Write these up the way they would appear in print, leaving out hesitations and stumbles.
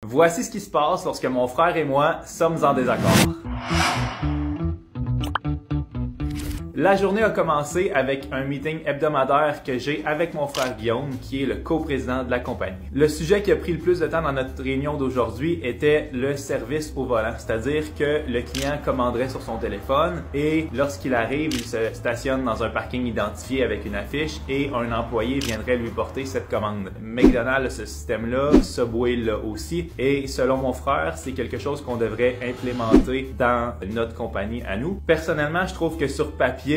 Voici ce qui se passe lorsque mon frère et moi sommes en désaccord. La journée a commencé avec un meeting hebdomadaire que j'ai avec mon frère Guillaume, qui est le coprésident de la compagnie. Le sujet qui a pris le plus de temps dans notre réunion d'aujourd'hui était le service au volant, c'est-à-dire que le client commanderait sur son téléphone et lorsqu'il arrive, il se stationne dans un parking identifié avec une affiche et un employé viendrait lui porter cette commande. McDonald's a ce système-là, Subway l'a aussi et selon mon frère, c'est quelque chose qu'on devrait implémenter dans notre compagnie à nous. Personnellement, je trouve que sur papier,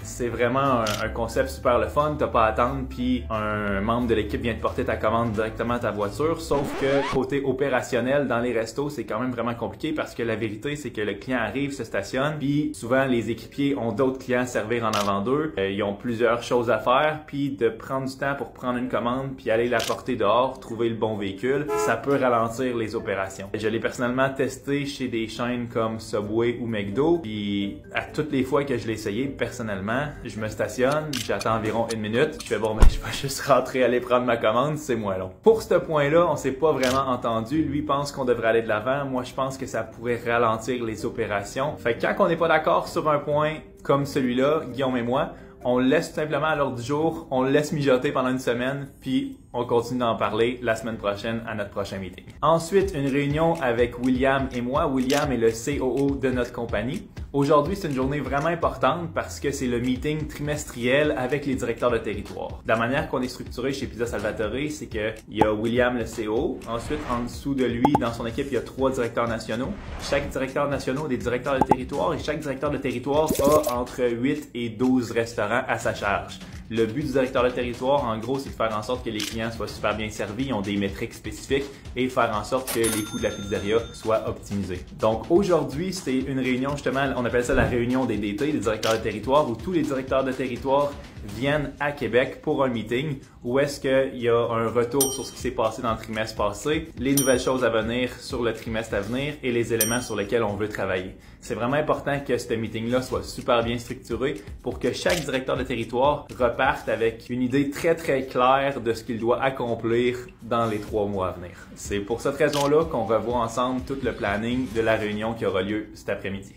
c'est vraiment un concept super le fun. T'as pas à attendre puis un membre de l'équipe vient te porter ta commande directement à ta voiture. Sauf que côté opérationnel dans les restos, c'est quand même vraiment compliqué parce que la vérité, c'est que le client arrive, se stationne puis souvent les équipiers ont d'autres clients à servir en avant d'eux. Ils ont plusieurs choses à faire puis de prendre du temps pour prendre une commande puis aller la porter dehors, trouver le bon véhicule, ça peut ralentir les opérations. Je l'ai personnellement testé chez des chaînes comme Subway ou McDo puis à toutes les fois que je l'ai essayé personnellement, je me stationne, j'attends environ 1 minute, je fais bon, je vais juste rentrer, aller prendre ma commande, c'est moins long. Pour ce point-là, on s'est pas vraiment entendu. Lui pense qu'on devrait aller de l'avant, moi je pense que ça pourrait ralentir les opérations. Fait que quand on n'est pas d'accord sur un point comme celui-là, Guillaume et moi, on le laisse tout simplement à l'ordre du jour, on le laisse mijoter pendant une semaine, puis on continue d'en parler la semaine prochaine à notre prochain meeting. Ensuite, une réunion avec William et moi. William est le COO de notre compagnie. Aujourd'hui, c'est une journée vraiment importante parce que c'est le meeting trimestriel avec les directeurs de territoire. De la manière qu'on est structuré chez Pizza Salvatore, c'est qu'il y a William le COO. Ensuite, en dessous de lui, dans son équipe, il y a 3 directeurs nationaux. Chaque directeur national a des directeurs de territoire et chaque directeur de territoire a entre 8 et 12 restaurants à sa charge. Le but du directeur de territoire, en gros, c'est de faire en sorte que les clients soient super bien servis, ils ont des métriques spécifiques et faire en sorte que les coûts de la pizzeria soient optimisés. Donc aujourd'hui, c'était une réunion, justement, on appelle ça la réunion des DT, des directeurs de territoire, où tous les directeurs de territoire viennent à Québec pour un meeting où est-ce qu'il y a un retour sur ce qui s'est passé dans le trimestre passé, les nouvelles choses à venir sur le trimestre à venir et les éléments sur lesquels on veut travailler. C'est vraiment important que ce meeting-là soit super bien structuré pour que chaque directeur de territoire reparte avec une idée très claire de ce qu'il doit accomplir dans les 3 mois à venir. C'est pour cette raison-là qu'on revoit ensemble tout le planning de la réunion qui aura lieu cet après-midi.